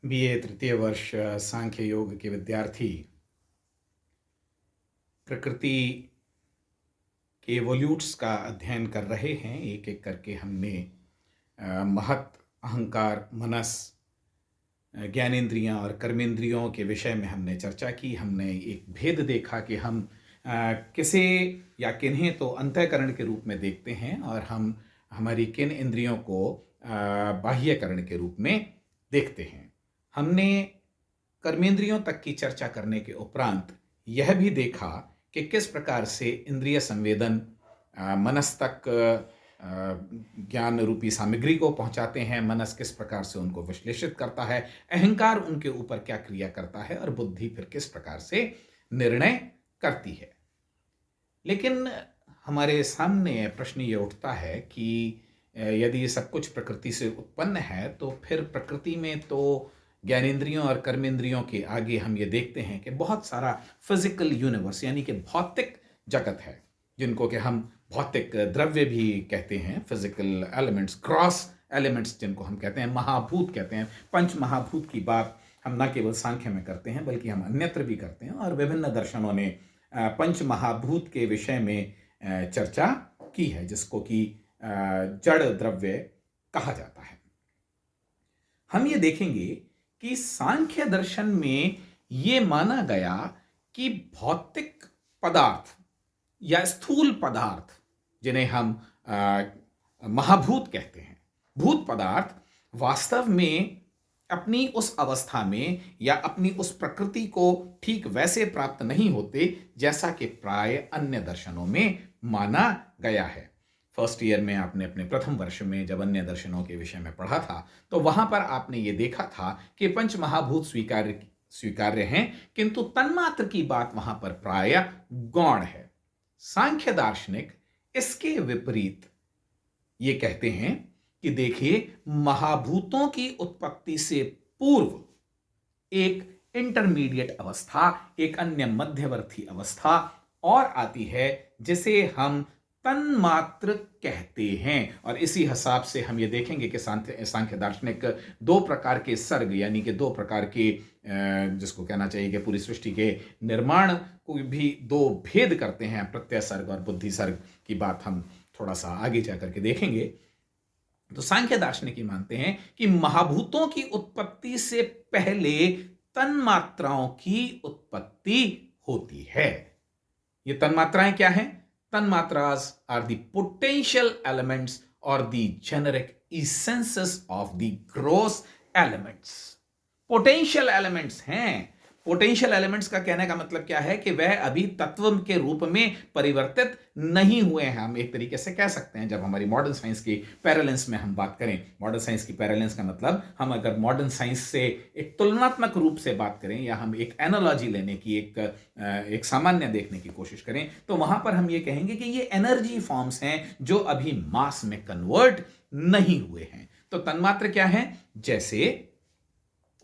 BA तृतीय वर्ष सांख्य योग के विद्यार्थी प्रकृति के एवोल्यूट्स का अध्ययन कर रहे हैं। एक एक करके हमने महत, अहंकार, मनस, ज्ञानेंद्रियां और कर्मेंद्रियों के विषय में हमने चर्चा की। हमने एक भेद देखा कि हम किसे या किन्हें तो अंतःकरण के रूप में देखते हैं और हम हमारी किन इंद्रियों को बाह्यकरण के रूप में देखते हैं। हमने कर्मेंद्रियों तक की चर्चा करने के उपरांत यह भी देखा कि किस प्रकार से इंद्रिय संवेदन मनस तक ज्ञान रूपी सामग्री को पहुंचाते हैं, मनस किस प्रकार से उनको विश्लेषित करता है, अहंकार उनके ऊपर क्या क्रिया करता है और बुद्धि फिर किस प्रकार से निर्णय करती है। लेकिन हमारे सामने प्रश्न ये उठता है कि यदि ये सब कुछ प्रकृति से उत्पन्न है तो फिर प्रकृति में तो ज्ञानेंद्रियों और कर्मेंद्रियों के आगे हम ये देखते हैं कि बहुत सारा फिजिकल यूनिवर्स यानी कि भौतिक जगत है, जिनको कि हम भौतिक द्रव्य भी कहते हैं, फिजिकल एलिमेंट्स, ग्रॉस एलिमेंट्स जिनको हम कहते हैं, महाभूत कहते हैं। पंच महाभूत की बात हम न केवल सांख्य में करते हैं बल्कि हम अन्यत्र भी करते हैं और विभिन्न दर्शनों ने पंच महाभूत के विषय में चर्चा की है, जिसको कि जड़ द्रव्य कहा जाता है। हम ये देखेंगे कि सांख्य दर्शन में ये माना गया कि भौतिक पदार्थ या स्थूल पदार्थ, जिन्हें हम महाभूत कहते हैं, भूत पदार्थ वास्तव में अपनी उस अवस्था में या अपनी उस प्रकृति को ठीक वैसे प्राप्त नहीं होते जैसा कि प्राय अन्य दर्शनों में माना गया है। फर्स्ट ईयर में आपने अपने प्रथम वर्ष में जब अन्य दर्शनों के विषय में पढ़ा था तो वहां पर आपने ये देखा था कि पंच महाभूत स्वीकार्य हैं, किंतु तन्मात्र की बात वहां पर प्राय गौण है। सांख्य दार्शनिक इसके विपरीत ये कहते हैं कि देखिए, महाभूतों की उत्पत्ति से पूर्व एक इंटरमीडिएट अवस्था, एक अन्य मध्यवर्ती अवस्था और आती है जिसे हम तन्मात्र कहते हैं। और इसी हिसाब से हम ये देखेंगे कि सांख्य दार्शनिक दो प्रकार के सर्ग यानी कि दो प्रकार के जिसको कहना चाहिए कि पूरी सृष्टि के निर्माण को भी दो भेद करते हैं, प्रत्यय सर्ग और बुद्धि सर्ग की बात हम थोड़ा सा आगे जाकर के देखेंगे। तो सांख्य दार्शनिक मानते हैं कि महाभूतों की उत्पत्ति से पहले तन्मात्राओं की उत्पत्ति होती है। ये तन्मात्राएं क्या हैं? Tanmatras are the potential elements or the generic essences of the gross elements. Potential elements हैं। पोटेंशियल एलिमेंट्स का कहने का मतलब क्या है कि वह अभी तत्व के रूप में परिवर्तित नहीं हुए हैं। हम एक तरीके से कह सकते हैं, जब हमारी मॉडर्न साइंस की पैरेलेंस में हम बात करें, मॉडर्न साइंस की पैरेलेंस का मतलब हम अगर मॉडर्न साइंस से एक तुलनात्मक रूप से बात करें या हम एक एनालॉजी लेने की, एक सामान्य देखने की कोशिश करें, तो वहां पर हम ये कहेंगे कि ये एनर्जी फॉर्म्स हैं जो अभी मास में कन्वर्ट नहीं हुए हैं। तो तन्मात्र क्या है? जैसे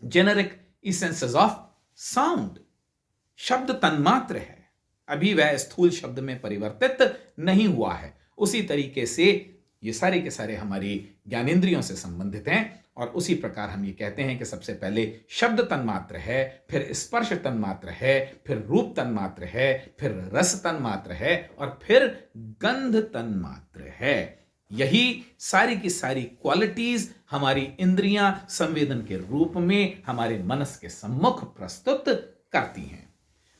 जेनेरिक इसेंसेस ऑफ साउंड, शब्द तन्मात्र है, अभी वह स्थूल शब्द में परिवर्तित नहीं हुआ है। उसी तरीके से ये सारे के सारे हमारी ज्ञानेंद्रियों से संबंधित हैं और उसी प्रकार हम ये कहते हैं कि सबसे पहले शब्द तन्मात्र है, फिर स्पर्श तन्मात्र है, फिर रूप तन्मात्र है, फिर रस तन्मात्र है और फिर गंध तन्मात्र है। यही सारी की सारी क्वालिटीज हमारी इंद्रियां संवेदन के रूप में हमारे मनस के सम्मुख प्रस्तुत करती हैं।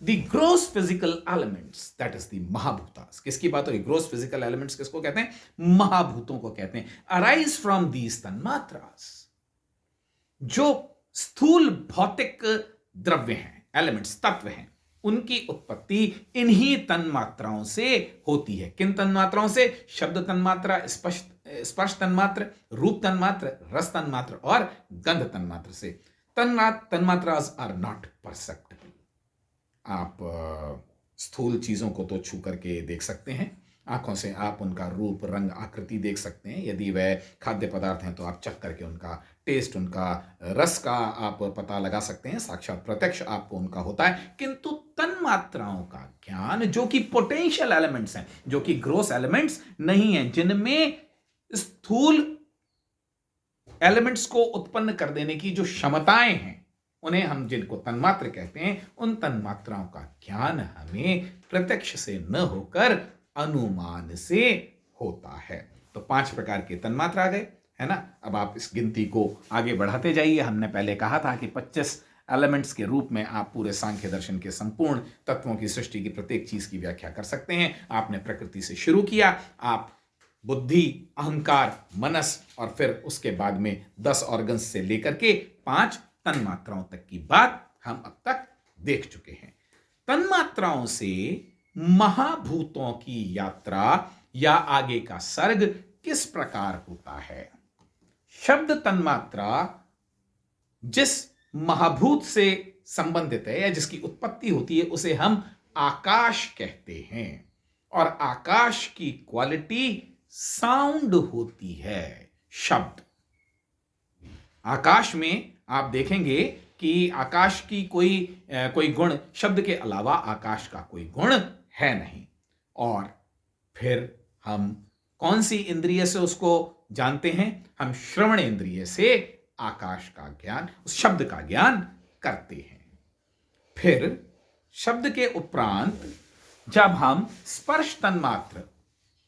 The gross physical elements, that is the महाभूतास। किसकी बात हो रही? ग्रोस फिजिकल एलिमेंट्स किसको कहते हैं? महाभूतों को कहते हैं। अराइज फ्रॉम these तन्मात्रास, जो स्थूल भौतिक द्रव्य हैं, एलिमेंट्स, तत्व हैं, उनकी उत्पत्ति इन्हीं तन्मात्राओं से होती है। किन तन्मात्राओं से? शब्द तन्मात्रा, स्पर्श तन्मात्र, रूप तन्मात्र, रस तन्मात्र और गंध तन्मात्र से। तन्मात्रास आर नॉट परसेप्टिबल। आप स्थूल चीजों को तो छू करके देख सकते हैं, आंखों से आप उनका रूप, रंग, आकृति देख सकते हैं। यदि वह खाद्य पदार्थ हैं तो आप चख करके उनका टेस्ट, उनका रस का आप पता लगा सकते हैं, साक्षात प्रत्यक्ष आपको उनका होता है। किंतु तन्मात्राओं का ज्ञान, जो कि पोटेंशियल एलिमेंट्स हैं, जो कि ग्रोस एलिमेंट्स नहीं हैं, जिनमें स्थूल एलिमेंट्स को उत्पन्न कर देने की जो क्षमताएं हैं, उन्हें हम जिनको तन्मात्र कहते हैं, उन तन्मात्राओं का ज्ञान हमें प्रत्यक्ष से न होकर अनुमान से होता है। तो 5 प्रकार के तन्मात्रा आ गए, है ना। अब आप इस गिनती को आगे बढ़ाते जाइए। हमने पहले कहा था कि 25 एलिमेंट्स के रूप में आप पूरे सांख्य दर्शन के संपूर्ण तत्वों की सृष्टि की प्रत्येक चीज की व्याख्या कर सकते हैं। आपने प्रकृति से शुरू किया, आप बुद्धि, अहंकार, मनस और फिर उसके बाद में 10 ऑर्गन्स से लेकर के 5 तन्मात्राओं तक की बात हम अब तक देख चुके हैं। तन्मात्राओं से महाभूतों की यात्रा या आगे का सर्ग किस प्रकार होता है? शब्द तन्मात्रा जिस महाभूत से संबंधित है या जिसकी उत्पत्ति होती है, उसे हम आकाश कहते हैं। और आकाश की क्वालिटी साउंड होती है, शब्द। आकाश में आप देखेंगे कि आकाश की कोई गुण, शब्द के अलावा आकाश का कोई गुण है नहीं। और फिर हम कौन सी इंद्रिय से उसको जानते हैं? हम श्रवण इंद्रिय से आकाश का ज्ञान, उस शब्द का ज्ञान करते हैं। फिर शब्द के उपरांत जब हम स्पर्श तन्मात्र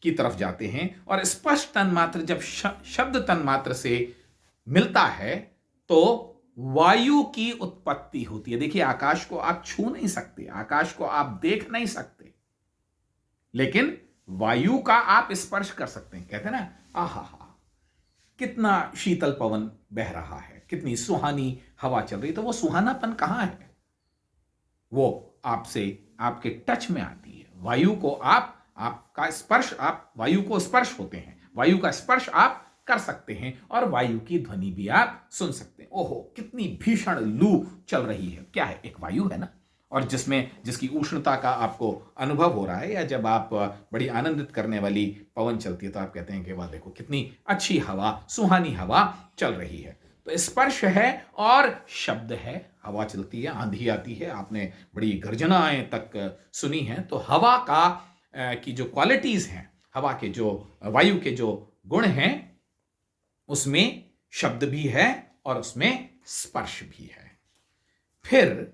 की तरफ जाते हैं, और स्पर्श तन्मात्र जब शब्द तन्मात्र से मिलता है तो वायु की उत्पत्ति होती है। देखिए, आकाश को आप छू नहीं सकते, आकाश को आप देख नहीं सकते, लेकिन वायु का आप स्पर्श कर सकते हैं। कहते हैं ना, आहा, कितना शीतल पवन बह रहा है, कितनी सुहानी हवा चल रही। तो वो सुहानापन कहां है? वो आपसे, आपके टच में आती है। वायु को आपका स्पर्श, आप वायु को स्पर्श होते हैं, वायु का स्पर्श आप कर सकते हैं, और वायु की ध्वनि भी आप सुन सकते हैं। ओहो, कितनी भीषण लू चल रही है। क्या है? एक वायु है ना, और जिसकी उष्णता का आपको अनुभव हो रहा है। या जब आप बड़ी आनंदित करने वाली पवन चलती है तो आप कहते हैं कि वाह, देखो कितनी अच्छी हवा, सुहानी हवा चल रही है। तो स्पर्श है और शब्द है। हवा चलती है, आंधी आती है, आपने बड़ी गर्जनाएं तक सुनी हैं। तो हवा की जो क्वालिटीज हैं, हवा के जो, वायु के जो गुण हैं, उसमें शब्द भी है और उसमें स्पर्श भी है। फिर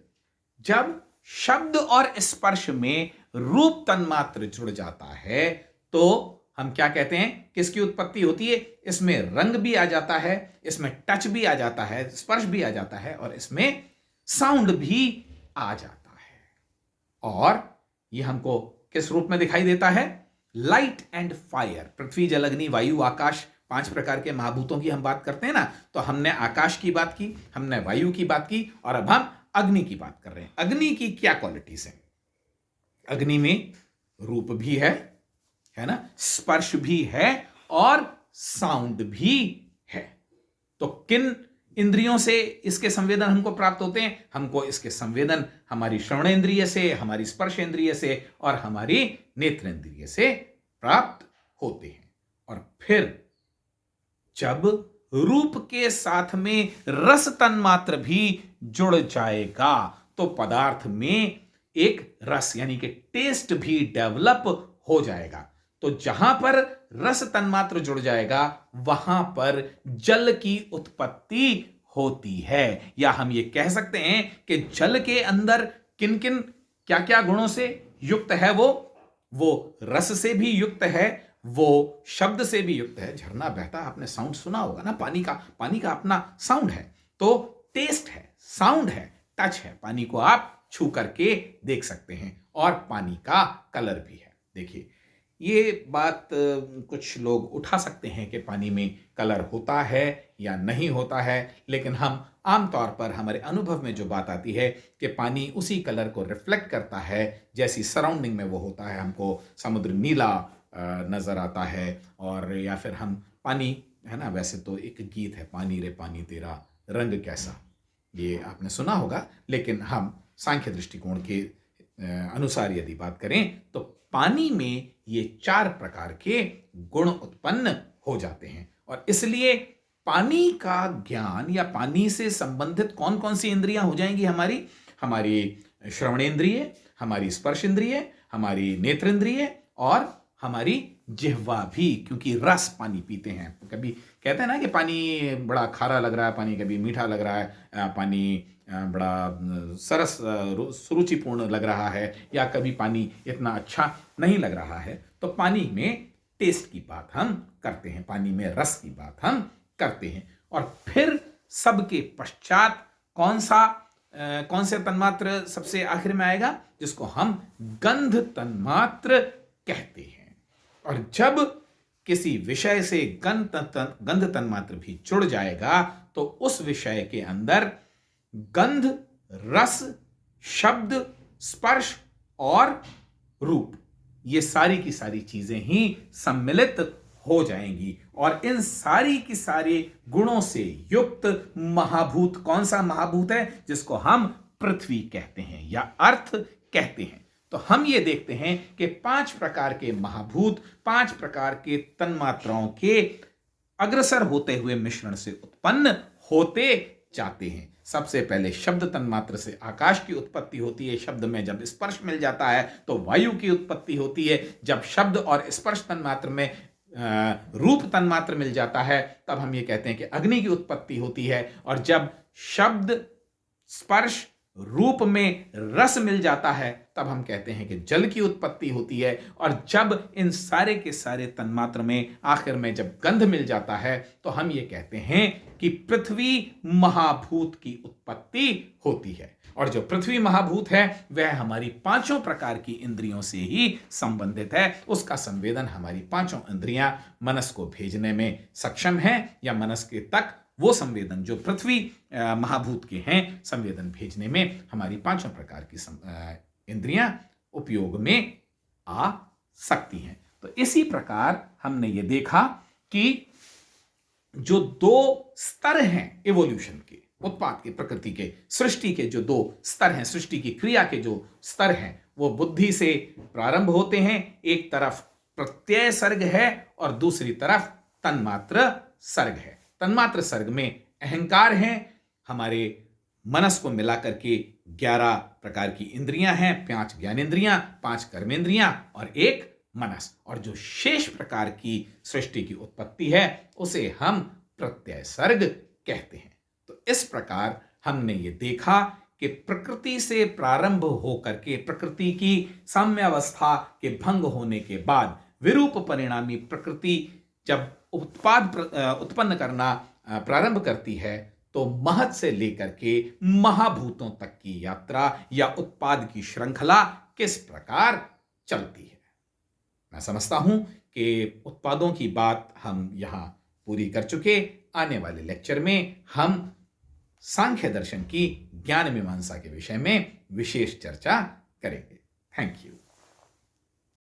जब शब्द और स्पर्श में रूप तन्मात्र जुड़ जाता है तो हम क्या कहते हैं? किसकी उत्पत्ति होती है? इसमें रंग भी आ जाता है, इसमें टच भी आ जाता है, स्पर्श भी आ जाता है, और इसमें साउंड भी आ जाता है। और यह हमको किस रूप में दिखाई देता है? Light and fire. पृथ्वी, जल, अग्नि, वायु, आकाश, 5 प्रकार के महाभूतों की हम बात करते हैं ना। तो हमने आकाश की बात की, हमने वायु की बात की, और अब हम अग्नि की बात कर रहे हैं। अग्नि की क्या क्वालिटीज हैं? अग्नि में रूप भी है ना, स्पर्श भी है और साउंड भी है। तो किन इंद्रियों से इसके संवेदन हमको प्राप्त होते हैं? हमको इसके संवेदन हमारी श्रवण इंद्रिय से, हमारी स्पर्श इंद्रिय से और हमारी नेत्र इंद्रिय से प्राप्त होते हैं। और फिर जब रूप के साथ में रस तन्मात्र भी जुड़ जाएगा तो पदार्थ में एक रस यानी कि टेस्ट भी डेवलप हो जाएगा। तो जहां पर रस तन्मात्र जुड़ जाएगा वहां पर जल की उत्पत्ति होती है। या हम ये कह सकते हैं कि जल के अंदर किन किन क्या क्या गुणों से युक्त है? वो रस से भी युक्त है, वो शब्द से भी युक्त है। झरना बहता, आपने साउंड सुना होगा ना, पानी का अपना साउंड है। तो टेस्ट है, साउंड है, टच है। पानी को आप छू करके देख सकते हैं, और पानी का कलर भी है। देखिए, ये बात कुछ लोग उठा सकते हैं कि पानी में कलर होता है या नहीं होता है, लेकिन हम आमतौर पर हमारे अनुभव में जो बात आती है कि पानी उसी कलर को रिफ्लेक्ट करता है जैसी सराउंडिंग में वो होता है। हमको समुद्र नीला नजर आता है, और या फिर हम पानी, है ना, वैसे तो एक गीत है, पानी रे पानी तेरा रंग कैसा, ये आपने सुना होगा। लेकिन हम सांख्य दृष्टिकोण के अनुसार यदि बात करें तो पानी में ये 4 प्रकार के गुण उत्पन्न हो जाते हैं। और इसलिए पानी का ज्ञान या पानी से संबंधित कौन कौन सी इंद्रियां हो जाएंगी? हमारी श्रवण इंद्रिय, हमारी स्पर्श इंद्रिय, हमारी नेत्र इंद्रिय और हमारी जिह्वा भी, क्योंकि रस पानी पीते हैं। कभी कहते हैं ना कि पानी बड़ा खारा लग रहा है, पानी कभी मीठा लग रहा है, पानी बड़ा सरस सुरुचिपूर्ण लग रहा है, या कभी पानी इतना अच्छा नहीं लग रहा है। तो पानी में टेस्ट की बात हम करते हैं, पानी में रस की बात हम करते हैं। और फिर सबके पश्चात कौन से तन्मात्र सबसे आखिर में आएगा? जिसको हम गंध तन्मात्र कहते हैं। और जब किसी विषय से गंध तन्मात्र भी जुड़ जाएगा तो उस विषय के अंदर गंध, रस, शब्द, स्पर्श और रूप, ये सारी की सारी चीजें ही सम्मिलित हो जाएंगी। और इन सारी की सारे गुणों से युक्त महाभूत, कौन सा महाभूत है? जिसको हम पृथ्वी कहते हैं या अर्थ कहते हैं। तो हम ये देखते हैं कि 5 प्रकार के महाभूत 5 प्रकार के तन्मात्राओं के अग्रसर होते हुए मिश्रण से उत्पन्न होते जाते हैं। सबसे पहले शब्द तन्मात्र से आकाश की उत्पत्ति होती है। शब्द में जब स्पर्श मिल जाता है तो वायु की उत्पत्ति होती है। जब शब्द और स्पर्श तन्मात्र में रूप तन्मात्र मिल जाता है तब हम ये कहते हैं कि अग्नि की उत्पत्ति होती है। और जब शब्द, स्पर्श, रूप में रस मिल जाता है तब हम कहते हैं कि जल की उत्पत्ति होती है। और जब इन सारे के सारे तन्मात्र में आखिर में जब गंध मिल जाता है तो हम ये कहते हैं कि पृथ्वी महाभूत की उत्पत्ति होती है। और जो पृथ्वी महाभूत है वह हमारी 5 प्रकार की इंद्रियों से ही संबंधित है। उसका संवेदन हमारी 5 इंद्रियां मनस को भेजने में सक्षम है, या मनस के तक वो संवेदन जो पृथ्वी महाभूत के हैं संवेदन भेजने में हमारी 5 प्रकार की इंद्रियां उपयोग में आ सकती हैं। तो इसी प्रकार हमने ये देखा कि जो 2 स्तर हैं इवोल्यूशन के, उत्पाद के, प्रकृति के, सृष्टि के जो 2 स्तर हैं, सृष्टि की क्रिया के जो स्तर हैं, वो बुद्धि से प्रारंभ होते हैं। एक तरफ प्रत्यय सर्ग है और दूसरी तरफ तन्मात्र सर्ग है। तन्मात्र सर्ग में अहंकार है, हमारे मनस को मिलाकर के 11 प्रकार की इंद्रियां हैं, 5 ज्ञानेंद्रियां, 5 कर्मेंद्रियां और 1 मनस। और जो शेष प्रकार की सृष्टि की उत्पत्ति है उसे हम प्रत्यय सर्ग कहते हैं। तो इस प्रकार हमने ये देखा कि प्रकृति से प्रारंभ होकर के प्रकृति की साम्यावस्था के भंग होने के बाद विरूप परिणामी प्रकृति जब उत्पाद उत्पन्न करना प्रारंभ करती है तो महत से लेकर के महाभूतों तक की यात्रा या उत्पाद की श्रृंखला किस प्रकार चलती है। मैं समझता हूं कि उत्पादों की बात हम यहां पूरी कर चुके। आने वाले लेक्चर में हम सांख्य दर्शन की ज्ञान मीमांसा के विषय में विशेष चर्चा करेंगे। Thank you.